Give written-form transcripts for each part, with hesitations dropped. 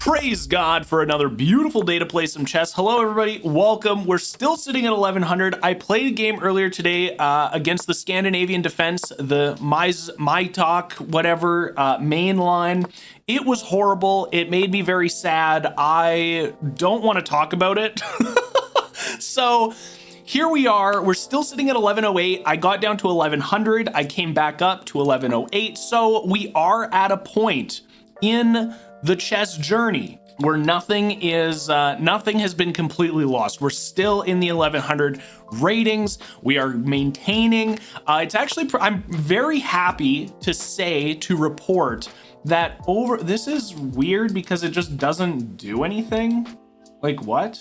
Praise God for another beautiful day to play some chess. Hello, everybody. Welcome. We're still sitting at 1100. I played a game earlier today against the Scandinavian defense, the my talk, whatever, main line. It was horrible. It made me very sad. I don't want to talk about it. So here we are. We're still sitting at 1108. I got down to 1100. I came back up to 1108. So we are at a point in the chess journey where nothing has been completely lost. We're still in the 1100 ratings. We are maintaining. It's actually, I'm very happy to report that this is weird because it just doesn't do anything. Like what?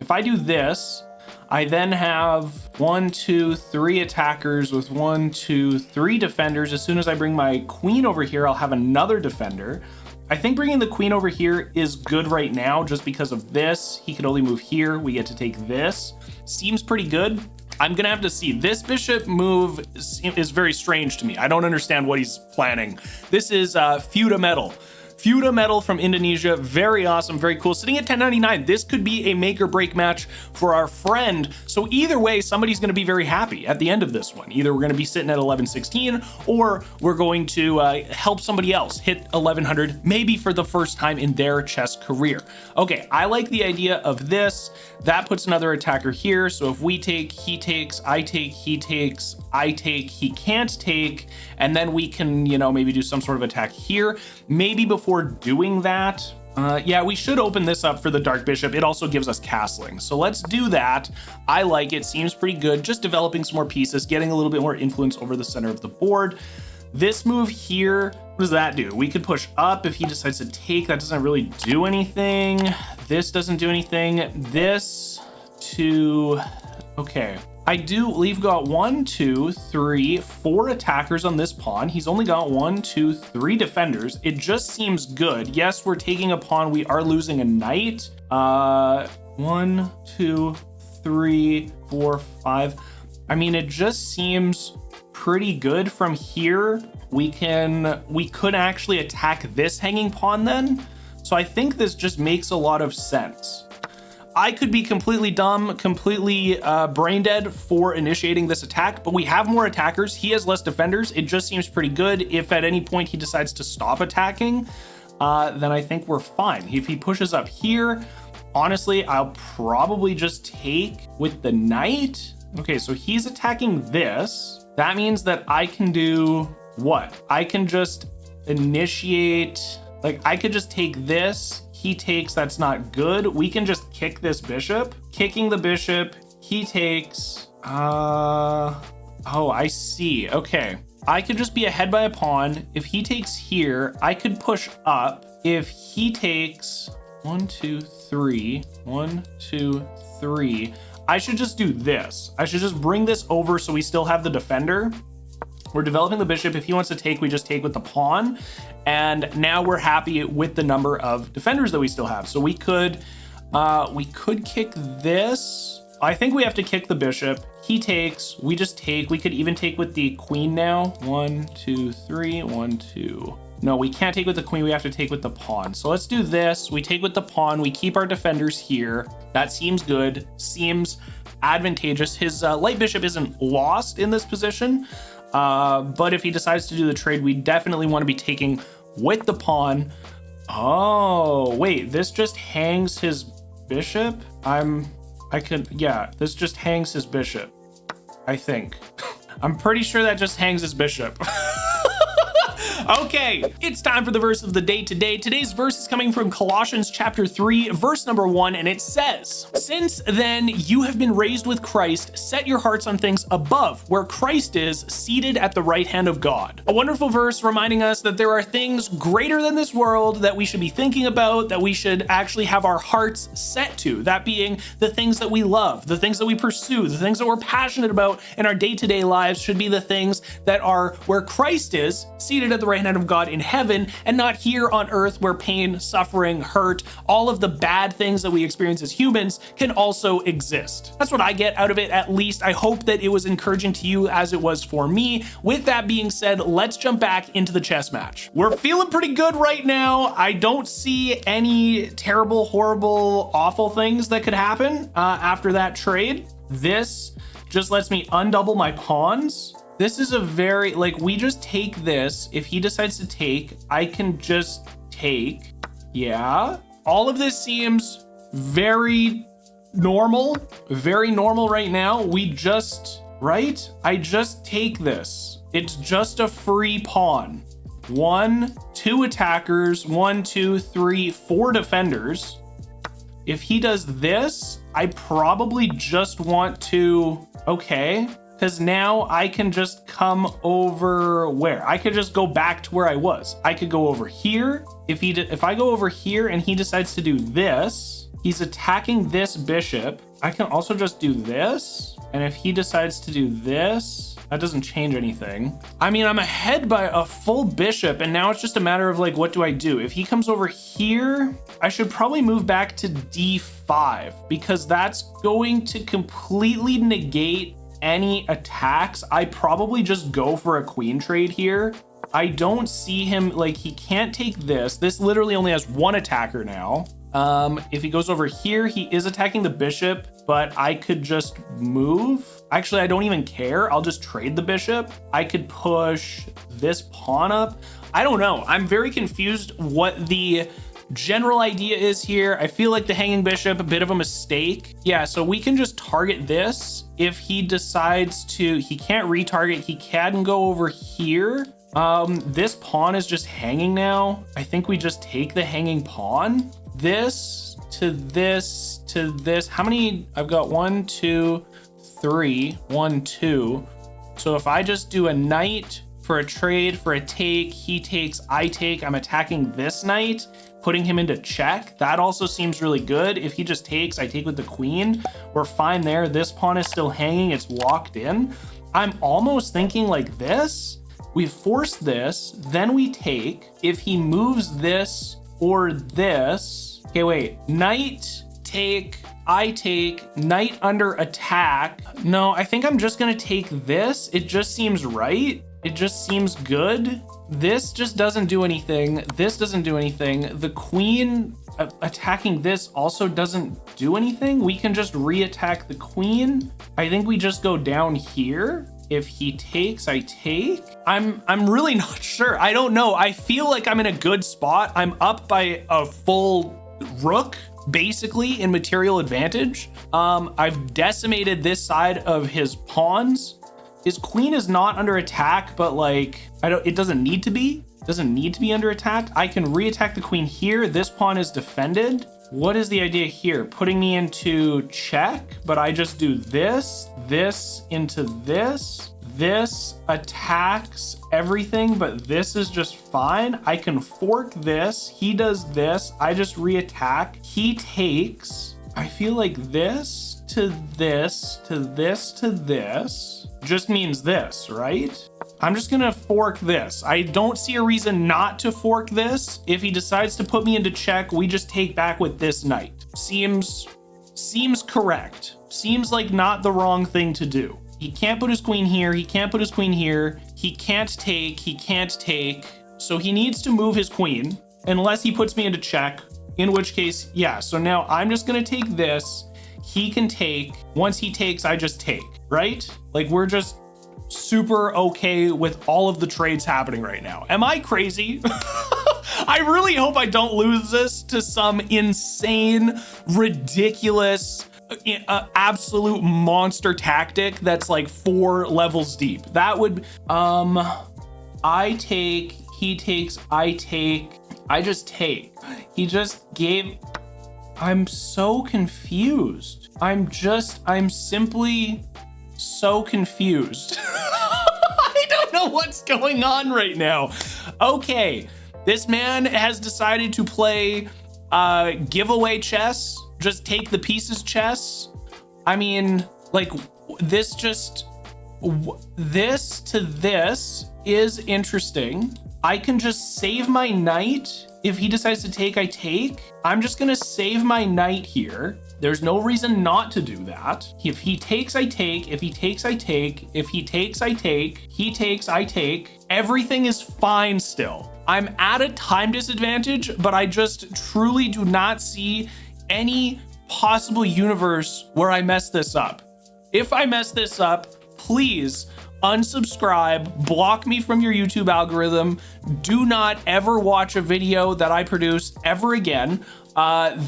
If I do this, I then have 1, 2, 3 attackers with 1, 2, 3 defenders. As soon as I bring my queen over here, I'll have another defender. I think bringing the queen over here is good right now just because of this. He could only move here. We get to take this. Seems pretty good. I'm gonna have to see. This bishop move is very strange to me. I don't understand what he's planning. This is Feuda Metal. Feuda Metal from Indonesia, very awesome, very cool. Sitting at 1099, this could be a make or break match for our friend. So either way, somebody's gonna be very happy at the end of this one. Either we're gonna be sitting at 1116 or we're going to help somebody else hit 1100, maybe for the first time in their chess career. Okay, I like the idea of this. That puts another attacker here. So if we take, he takes, I take, he takes, I take, he can't take, and then we can, maybe do some sort of attack here. Maybe before doing that, yeah, we should open this up for the Dark Bishop. It also gives us castling. So let's do that. I like it. Seems pretty good. Just developing some more pieces, getting a little bit more influence over the center of the board. This move here, what does that do? We could push up if he decides to take. That doesn't really do anything. This doesn't do anything. This to, okay. We've got 1, 2, 3, 4 attackers on this pawn. He's only got 1, 2, 3 defenders. It just seems good. Yes, we're taking a pawn. We are losing a knight. 1, 2, 3, 4, 5. I mean, it just seems pretty good from here. We could actually attack this hanging pawn then. So I think this just makes a lot of sense. I could be completely dumb, completely brain dead for initiating this attack, but we have more attackers. He has less defenders. It just seems pretty good. If at any point he decides to stop attacking, then I think we're fine. If he pushes up here, honestly, I'll probably just take with the knight. Okay, so he's attacking this. That means that I can do what? I can just initiate, like I could just take this. He takes, that's not good. We can just kick this bishop. Kicking the bishop, he takes, oh, I see, okay. I could just be ahead by a pawn. If he takes here, I could push up. If he takes 1, 2, 3, 1, 2, 3, I should just do this. I should just bring this over so we still have the defender. We're developing the bishop. If he wants to take, we just take with the pawn. And now we're happy with the number of defenders that we still have. So we could kick this. I think we have to kick the bishop. He takes, we just take. We could even take with the queen now. 1, 2, 3, 1, 2. No, we can't take with the queen. We have to take with the pawn. So let's do this. We take with the pawn. We keep our defenders here. That seems good. Seems advantageous. His light bishop isn't lost in this position. But if he decides to do the trade, we definitely want to be taking with the pawn. Oh, wait, this just hangs his bishop? This just hangs his bishop, I think. I'm pretty sure that just hangs his bishop. Okay, it's time for the verse of the day today. Today's verse is coming from Colossians chapter 3, verse number 1, and it says, "Since then you have been raised with Christ, set your hearts on things above, where Christ is, seated at the right hand of God." A wonderful verse reminding us that there are things greater than this world that we should be thinking about, that we should actually have our hearts set to. That being the things that we love, the things that we pursue, the things that we're passionate about in our day-to-day lives should be the things that are where Christ is, seated at the right hand of God in heaven and not here on earth where pain, suffering, hurt, all of the bad things that we experience as humans can also exist. That's what I get out of it, at least. I hope that it was encouraging to you as it was for me. With that being said, let's jump back into the chess match. We're feeling pretty good right now. I don't see any terrible, horrible, awful things that could happen after that trade. This just lets me undouble my pawns. This is a very, like, we just take this. If he decides to take, I can just take. Yeah. All of this seems very normal right now. We just, right? I just take this. It's just a free pawn. 1, 2 attackers, 1, 2, 3, 4 defenders. If he does this, I probably just want to, okay, because now I can just come over where? I could just go back to where I was. I could go over here. If I go over here and he decides to do this, he's attacking this bishop. I can also just do this. And if he decides to do this, that doesn't change anything. I mean, I'm ahead by a full bishop, and now it's just a matter of like, what do I do? If he comes over here, I should probably move back to d5 because that's going to completely negate any attacks. I probably just go for a queen trade here. I don't see him, like, he can't take this. This literally only has 1 attacker now. If he goes over here, he is attacking the bishop, but I could just move. Actually, I don't even care. I'll just trade the bishop. I could push this pawn up. I don't know. I'm very confused what the general idea is here. I feel like the hanging bishop, a bit of a mistake. Yeah, so we can just target this. If he decides to, he can't retarget. He can go over here. This pawn is just hanging now. I think we just take the hanging pawn. This to this to this. How many? I've got 1, 2, 3, 1, 2. So if I just do a knight for a trade, for a take, he takes, I take, I'm attacking this knight, putting him into check. That also seems really good. If he just takes, I take with the queen. We're fine there. This pawn is still hanging. It's locked in. I'm almost thinking like this. We force this, then we take. If he moves this or this, okay, wait, knight, take, I take, knight under attack. No, I think I'm just gonna take this. It just seems right. It just seems good. This just doesn't do anything. This doesn't do anything. The queen attacking this also doesn't do anything. We can just re-attack the queen. I think we just go down here. If he takes, I take. I'm really not sure. I don't know. I feel like I'm in a good spot. I'm up by a full rook, basically, in material advantage. I've decimated this side of his pawns. His queen is not under attack, but like, it doesn't need to be. It doesn't need to be under attack. I can re-attack the queen here. This pawn is defended. What is the idea here? Putting me into check, but I just do this, this into this. This attacks everything, but this is just fine. I can fork this. He does this. I just re-attack. He takes. I feel like this to this to this to this just means this, right? I'm just gonna fork this. I don't see a reason not to fork this. If he decides to put me into check, we just take back with this knight. Seems correct. Seems like not the wrong thing to do. He can't put his queen here. He can't put his queen here. He can't take. He can't take. So he needs to move his queen unless he puts me into check, in which case, yeah. So now I'm just gonna take this. He can take. Once he takes, I just take, right? Like, we're just super okay with all of the trades happening right now. Am I crazy? I really hope I don't lose this to some insane, ridiculous, absolute monster tactic that's like 4 levels deep. That would, I take, he takes, I take, I just take. He just gave, I'm so confused. I'm simply so confused. I don't know what's going on right now. Okay, this man has decided to play giveaway chess. Just take the pieces chess. I mean, like, this just, this to this is interesting. I can just save my knight. If he decides to take, I take. I'm just gonna save my knight here. There's no reason not to do that. If he takes, I take. If he takes, I take. If he takes, I take. He takes, I take. Everything is fine still. I'm at a time disadvantage, but I just truly do not see any possible universe where I mess this up. If I mess this up, please unsubscribe, block me from your YouTube algorithm. Do not ever watch a video that I produce ever again. That's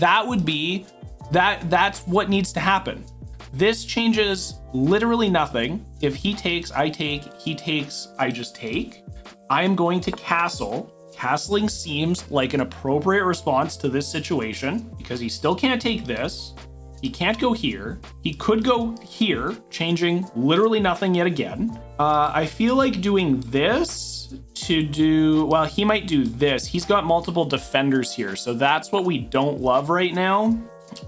what needs to happen. This changes literally nothing. If he takes, I take. He takes, I just take. I am going to castle. Castling seems like an appropriate response to this situation because he still can't take this. He can't go here. He could go here, changing literally nothing yet again. I feel like doing this to do, well, he might do this. He's got multiple defenders here, so that's what we don't love right now.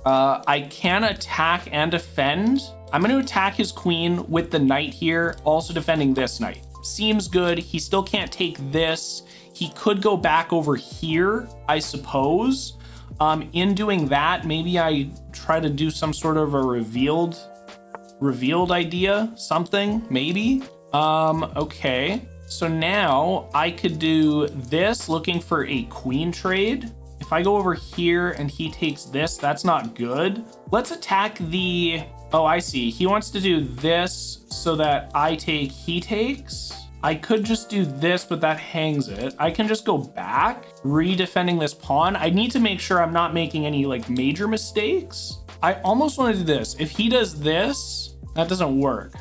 I can attack and defend. I'm going to attack his queen with the knight here, also defending this knight. Seems good. He still can't take this. He could go back over here, I suppose. In doing that, maybe I try to do some sort of a revealed idea, something, maybe. Okay. So now I could do this, looking for a queen trade. If I go over here and he takes this, that's not good. Let's attack the, oh, I see. He wants to do this so that I take, he takes. I could just do this, but that hangs it. I can just go back, redefending this pawn. I need to make sure I'm not making any like major mistakes. I almost want to do this. If he does this, that doesn't work.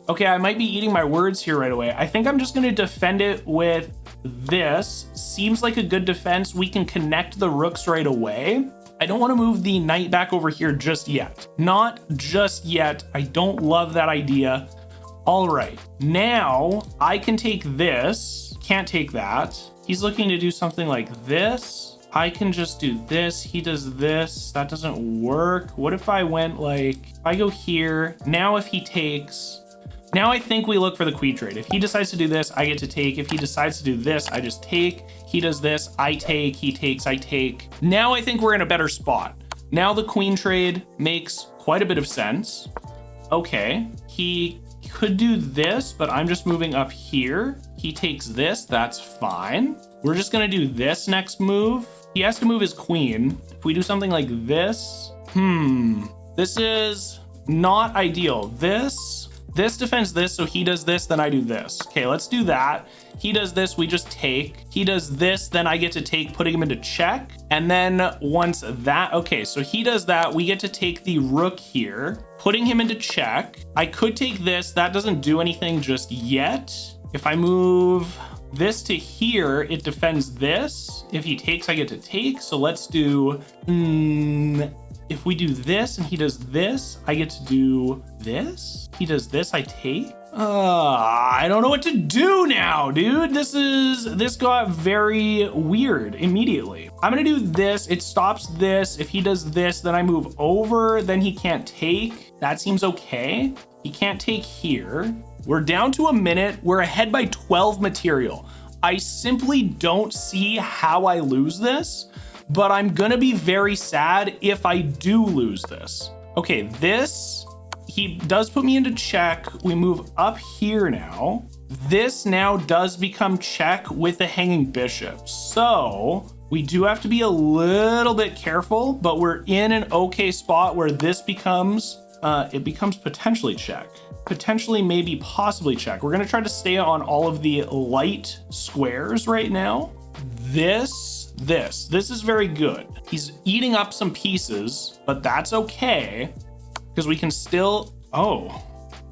Okay, I might be eating my words here right away. I think I'm just going to defend it with this. Seems like a good defense. We can connect the rooks right away. I don't want to move the knight back over here just yet. Not just yet. I don't love that idea. All right, now I can take this, can't take that. He's looking to do something like this. I can just do this, he does this, that doesn't work. What if I went like, if I go here, now if he takes, now I think we look for the queen trade. If he decides to do this, I get to take. If he decides to do this, I just take. He does this, I take, he takes, I take. Now I think we're in a better spot. Now the queen trade makes quite a bit of sense. Okay, he could do this, but I'm just moving up here. He takes this, that's fine. We're just gonna do this next move. He has to move his queen. If we do something like this, this is not ideal. This defends this, so he does this, then I do this. Okay, let's do that. He does this, we just take. He does this, then I get to take, putting him into check. And then once that, okay, so he does that, we get to take the rook here, putting him into check. I could take this, that doesn't do anything just yet. If I move this to here, it defends this. If he takes, I get to take. So let's do, if we do this and he does this, I get to do this. He does this, I take. I don't know what to do now, dude. This got very weird immediately. I'm gonna do this, it stops this. If he does this, then I move over, then he can't take. That seems okay. He can't take here. We're down to a minute. We're ahead by 12 material. I simply don't see how I lose this, but I'm gonna be very sad if I do lose this. Okay, this, he does put me into check. We move up here now. This now does become check with the hanging bishop. So we do have to be a little bit careful, but we're in an okay spot where this becomes, it becomes potentially check. Potentially, maybe, possibly check. We're gonna try to stay on all of the light squares right now. This is very good. He's eating up some pieces, but that's okay because we can still, oh,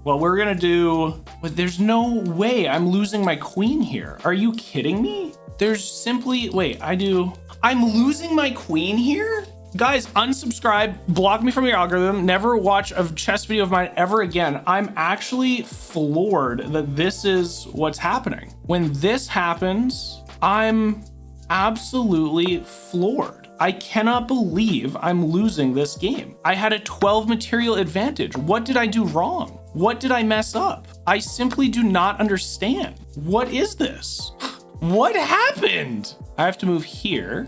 well, we're gonna do, but there's no way I'm losing my queen here. Are you kidding me? There's simply, wait, I'm losing my queen here? Guys, unsubscribe, block me from your algorithm, never watch a chess video of mine ever again. I'm actually floored that this is what's happening. When this happens, I'm absolutely floored. I cannot believe I'm losing this game. I had a 12 material advantage. What did I do wrong? What did I mess up? I simply do not understand. What is this? What happened? I have to move here.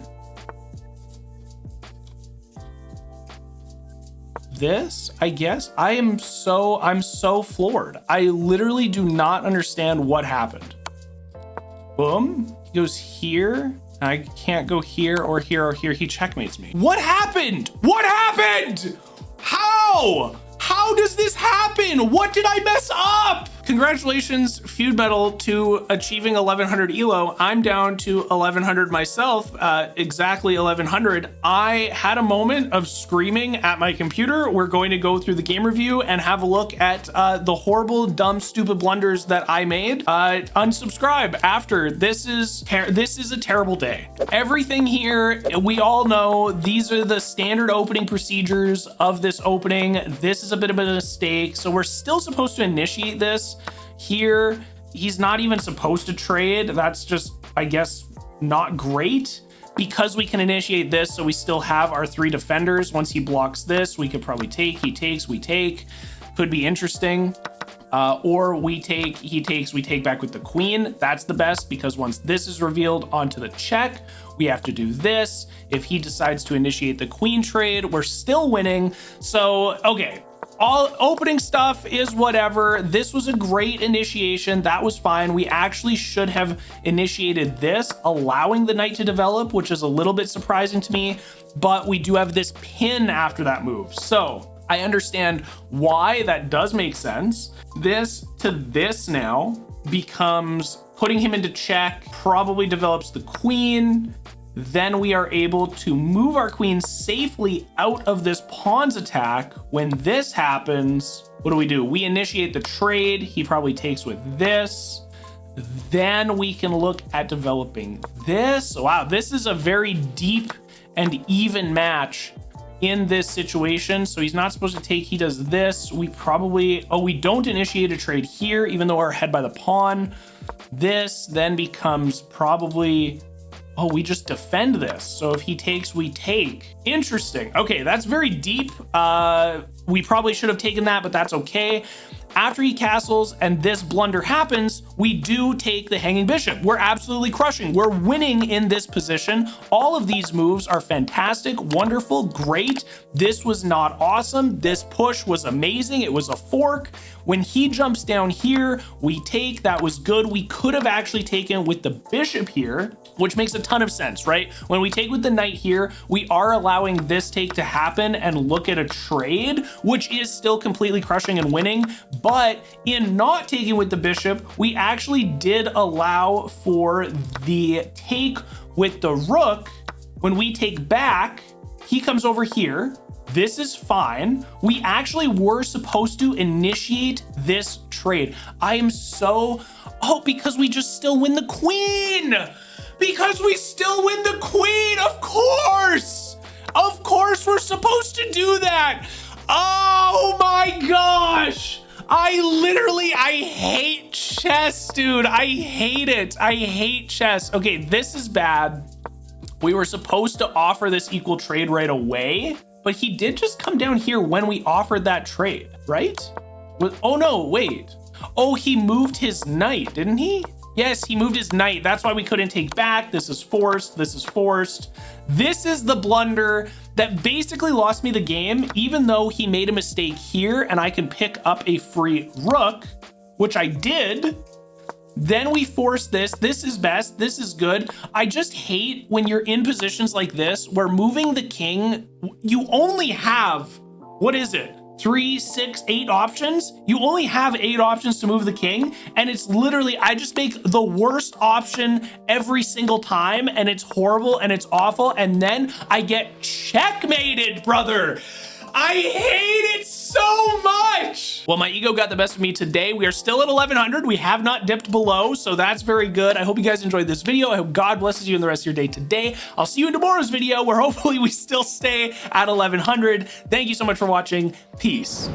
This, I guess. I'm so floored. I literally do not understand what happened. Boom. He goes here. I can't go here or here or here. He checkmates me. What happened? What happened? How? How does this happen? What did I mess up? Congratulations, Feud Metal, to achieving 1100 Elo. I'm down to 1100 myself, exactly 1100. I had a moment of screaming at my computer. We're going to go through the game review and have a look at the horrible, dumb, stupid blunders that I made. Unsubscribe after. This is a terrible day. Everything here, we all know these are the standard opening procedures of this opening. This is a bit of a mistake. So we're still supposed to initiate this. Here, he's not even supposed to trade. That's just, I guess, not great because we can initiate this. So we still have our 3 defenders. Once he blocks this, we could probably take, he takes, we take. Could be interesting. Or we take, he takes, we take back with the queen. That's the best because once this is revealed onto the check, we have to do this. If he decides to initiate the queen trade, we're still winning. So, okay. All opening stuff is whatever. This was a great initiation. That was fine. We actually should have initiated this, allowing the knight to develop, which is a little bit surprising to me, but we do have this pin after that move. So I understand why that does make sense. This to this now becomes putting him into check, probably develops the queen. Then we are able to move our queen safely out of this pawn's attack. When this happens, what do? We initiate the trade. He probably takes with this. Then we can look at developing this. Wow, this is a very deep and even match in this situation. So he's not supposed to take, he does this. We probably, we don't initiate a trade here, even though we're ahead by the pawn. This then becomes probably, we just defend this. So if he takes, we take. Interesting. Okay, that's very deep. We probably should have taken that, but that's okay. After he castles and this blunder happens, we do take the hanging bishop. We're absolutely crushing. We're winning in this position. All of these moves are fantastic, wonderful, great. This was not awesome. This push was amazing. It was a fork. When he jumps down here, we take. That was good. We could have actually taken with the bishop here, which makes a ton of sense, right? When we take with the knight here, we are allowing this take to happen and look at a trade, which is still completely crushing and winning. But in not taking with the bishop, we actually did allow for the take with the rook. When we take back, he comes over here. This is fine. We actually were supposed to initiate this trade. I am so, because we just still win the queen. Because we still win the queen, of course. Of course we're supposed to do that. Oh my gosh. I hate chess, dude. I hate it. I hate chess. Okay, this is bad. We were supposed to offer this equal trade right away, but he did just come down here when we offered that trade, right? Oh no, wait. Oh, he moved his knight, didn't he? Yes, he moved his knight. That's why we couldn't take back. This is forced. This is forced. This is the blunder that basically lost me the game, even though he made a mistake here and I can pick up a free rook, which I did. Then we force this. This is best. This is good. I just hate when you're in positions like this where moving the king, you only have, what is it? 3, 6, 8 options. You only have 8 options to move the king, and it's literally, I just make the worst option every single time, and it's horrible and it's awful, and then I get checkmated, brother. I hate it so much. Well, my ego got the best of me today. We are still at 1100. We have not dipped below, so that's very good. I hope you guys enjoyed this video. I hope God blesses you in the rest of your day today. I'll see you in tomorrow's video where hopefully we still stay at 1100. Thank you so much for watching. Peace.